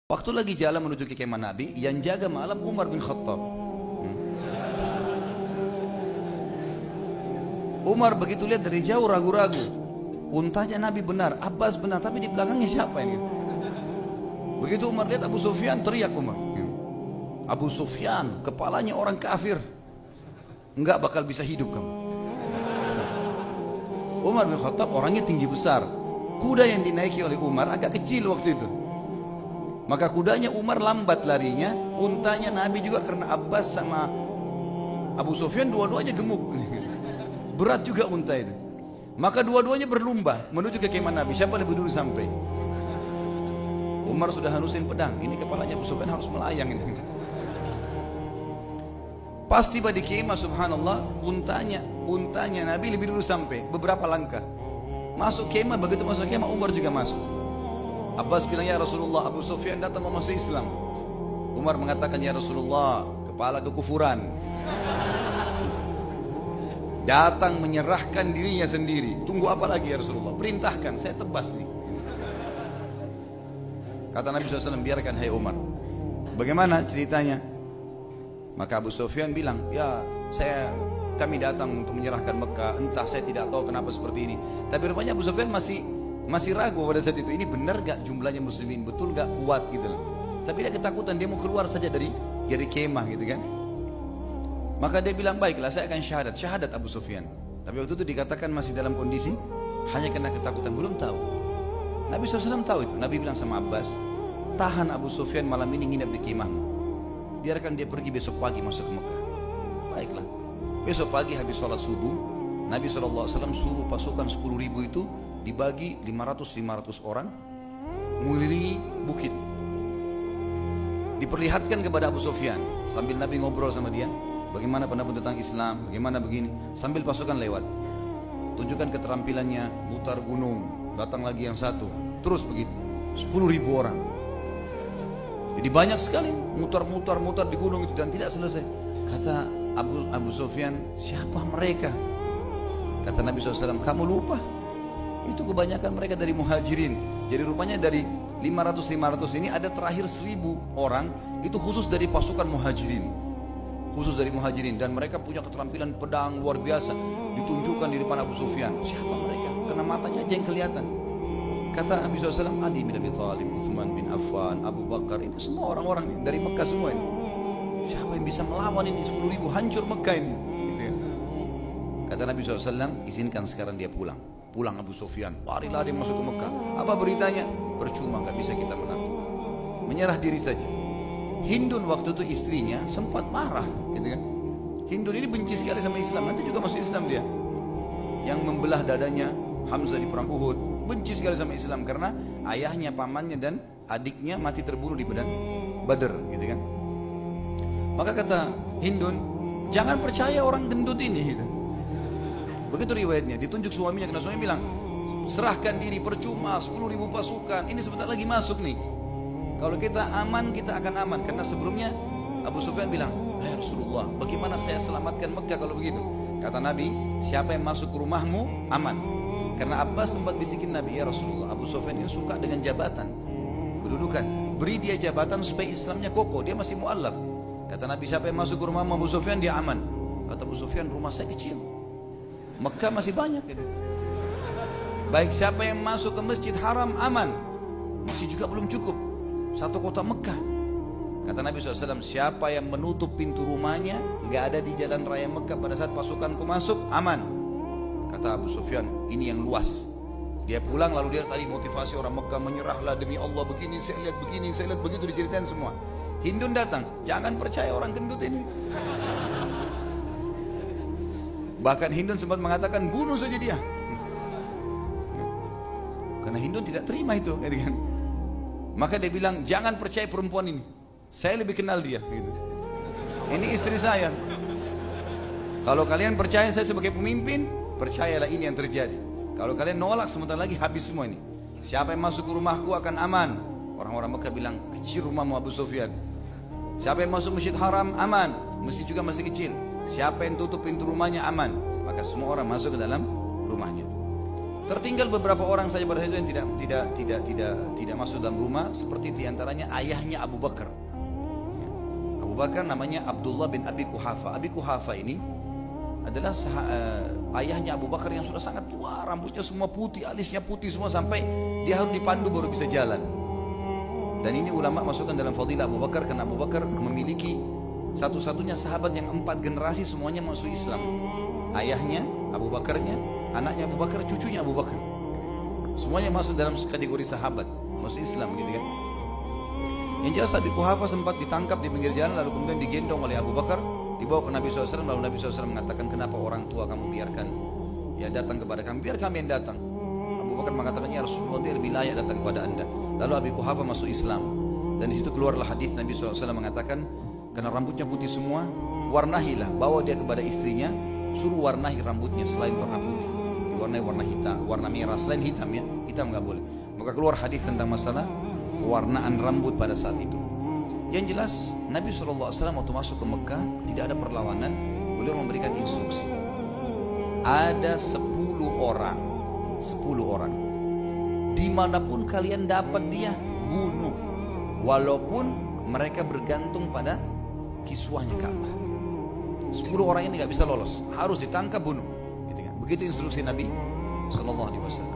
Waktu lagi jalan menuju ke kemah Nabi, yang jaga malam Umar bin Khattab. Umar begitu lihat dari jauh ragu-ragu. Untanya Nabi benar, Abbas benar, tapi di belakangnya siapa ini? Begitu Umar lihat Abu Sufyan, teriak Umar. Abu Sufyan, kepalanya orang kafir, enggak bakal bisa hidup kamu. Umar bin Khattab orangnya tinggi besar. Kuda yang dinaiki oleh Umar agak kecil waktu itu. Maka kudanya Umar lambat larinya, untanya Nabi juga karena Abbas sama Abu Sufyan dua-duanya gemuk. Berat juga unta itu. Maka dua-duanya berlomba menuju ke kemah Nabi, siapa lebih dulu sampai. Umar sudah halusin pedang, ini kepalanya Abu Sufyan harus melayang ini. Pas tiba di kemah, subhanallah, untanya Nabi lebih dulu sampai, beberapa langkah. Masuk kemah, begitu masuk kemah Umar juga masuk. Abbas bilang, ya Rasulullah, Abu Sufyan datang mau masuk Islam. Umar mengatakan, ya Rasulullah, kepala kekufuran, datang menyerahkan dirinya sendiri. Tunggu apa lagi ya Rasulullah? Perintahkan, saya tebas nih. Kata Nabi SAW, biarkan hai Umar. Bagaimana ceritanya? Maka Abu Sufyan bilang, ya kami datang untuk menyerahkan Mekah. Entah, saya tidak tahu kenapa seperti ini. Tapi rupanya Abu Sufyan masih ragu pada saat itu. Ini benar gak jumlahnya muslimin? Betul gak kuat gitu loh. Tapi dia ketakutan, dia mau keluar saja dari kemah gitu kan. Maka dia bilang, baiklah saya akan syahadat Abu Sufyan. Tapi waktu itu dikatakan masih dalam kondisi hanya karena ketakutan, belum tahu. Nabi SAW tahu itu. Nabi bilang sama Abbas, tahan Abu Sufyan malam ini nginap di kemahmu, biarkan dia pergi besok pagi masuk ke Mekah. Baiklah. Besok pagi habis sholat subuh, Nabi SAW suruh pasukan 10.000 itu dibagi 500 orang mengelilingi bukit. Diperlihatkan kepada Abu Sufyan sambil Nabi ngobrol sama dia, bagaimana pendapat tentang Islam, bagaimana begini, sambil pasukan lewat. Tunjukkan keterampilannya, putar gunung, datang lagi yang satu, terus begitu. 10.000 orang. Jadi banyak sekali, mutar di gunung itu dan tidak selesai. Kata Abu Sufyan, siapa mereka? Kata Nabi SAW, kamu lupa? Itu kebanyakan mereka dari muhajirin. Jadi rupanya dari 500 ini ada terakhir 1.000 orang, itu khusus dari pasukan muhajirin. Khusus dari muhajirin, dan mereka punya keterampilan pedang luar biasa. Ditunjukkan di depan Abu Sufyan. Siapa mereka? Karena matanya aja yang kelihatan. Kata Nabi SAW, Ali bin Abi Thalib, Uthman bin Affan, Abu Bakar, ini semua orang-orang dari Mekah semua ini. Siapa yang bisa melawan ini? 10.000, hancur Mekah ini. Kata Nabi SAW, izinkan sekarang dia pulang. Pulang Abu Sufyan, lari-lari masuk ke Mekah. Apa beritanya? Percuma, gak bisa kita menang. Menyerah diri saja. Hindun waktu itu istrinya sempat marah, gitu kan? Hindun ini benci sekali sama Islam, nanti juga masuk Islam dia. Yang membelah dadanya Hamzah di perang Uhud, benci sekali sama Islam karena ayahnya, pamannya dan adiknya mati terbunuh di medan Badr, gitu kan? Maka kata Hindun, jangan percaya orang gendut ini, gitu. Begitu riwayatnya, ditunjuk suaminya, karena suaminya bilang, serahkan diri, percuma, 10.000 pasukan, ini sebentar lagi masuk nih. Kalau kita aman, kita akan aman. Karena sebelumnya Abu Sufyan bilang, ya Rasulullah, bagaimana saya selamatkan Mekah kalau begitu? Kata Nabi, siapa yang masuk ke rumahmu, aman. Karena Abbas sempat bisikin Nabi, ya Rasulullah, Abu Sufyan ini suka dengan jabatan, kedudukan, beri dia jabatan supaya Islamnya kokoh, dia masih mu'allaf. Kata Nabi, siapa yang masuk ke rumah Abu Sufyan, dia aman. Kata Abu Sufyan, rumah saya kecil, Mekah masih banyak gitu. Baik, siapa yang masuk ke Masjid Haram, aman. Masih juga belum cukup, satu kota Mekah. Kata Nabi SAW, siapa yang menutup pintu rumahnya, gak ada di jalan raya Mekah pada saat pasukanku masuk, aman. Kata Abu Sufyan, ini yang luas. Dia pulang lalu dia tadi motivasi orang Mekah, menyerahlah demi Allah, begini, saya lihat begitu, diceritain semua. Hindun datang, jangan percaya orang gendut ini. Bahkan Hindun sempat mengatakan, bunuh saja dia. Karena Hindun tidak terima itu, kan? Maka dia bilang, jangan percaya perempuan ini, saya lebih kenal dia, gitu. Ini istri saya. Kalau kalian percaya saya sebagai pemimpin, percayalah ini yang terjadi. Kalau kalian nolak, sebentar lagi habis semua ini. Siapa yang masuk ke rumahku akan aman. Orang-orang Mekah bilang, kecil rumahmu Abu Sufyan. Siapa yang masuk Masjid Haram, aman. Masjid juga masih kecil. Siapa yang tutup pintu rumahnya, aman. Maka semua orang masuk ke dalam rumahnya. Tertinggal beberapa orang saja pada saat itu yang tidak masuk dalam rumah, seperti diantaranya ayahnya Abu Bakar. Abu Bakar namanya Abdullah bin Abi Quhafa. Abi Quhafa ini adalah ayahnya Abu Bakar yang sudah sangat tua, rambutnya semua putih, alisnya putih semua, sampai dia harus dipandu baru bisa jalan. Dan ini ulama masukkan dalam fadilah Abu Bakar, karena Abu Bakar memiliki satu-satunya sahabat yang 4 generasi semuanya masuk Islam. Ayahnya, Abu Bakarnya, anaknya Abu Bakar, cucunya Abu Bakar, semuanya masuk dalam kategori sahabat, masuk Islam gitu kan. Yang jelas Abi Quhafa sempat ditangkap di pinggir jalan, lalu kemudian digendong oleh Abu Bakar, dibawa ke Nabi SAW. Lalu Nabi SAW mengatakan, kenapa orang tua kamu biarkan ya datang kepada kami, biar kami yang datang. Abu Bakar mengatakan, ya Rasulullah, dia lebih layak datang kepada anda. Lalu Abi Quhafa masuk Islam, dan di situ keluarlah hadis Nabi SAW mengatakan, karena rambutnya putih semua, warnahilah, bawa dia kepada istrinya, suruh warnahi rambutnya selain warna putih, diwarnai warna hitam, warna merah selain hitam, ya hitam nggak boleh. Maka keluar hadis tentang masalah warnaan rambut pada saat itu. Yang jelas Nabi SAW waktu masuk ke Mekah tidak ada perlawanan, beliau memberikan instruksi. Ada 10 orang, 10 orang, dimanapun kalian dapat dia, bunuh, walaupun mereka bergantung pada kiswahnya Ka'bah. 10 orang ini nggak bisa lolos, harus ditangkap, bunuh. Gitu kan? Begitu instruksi Nabi SAW.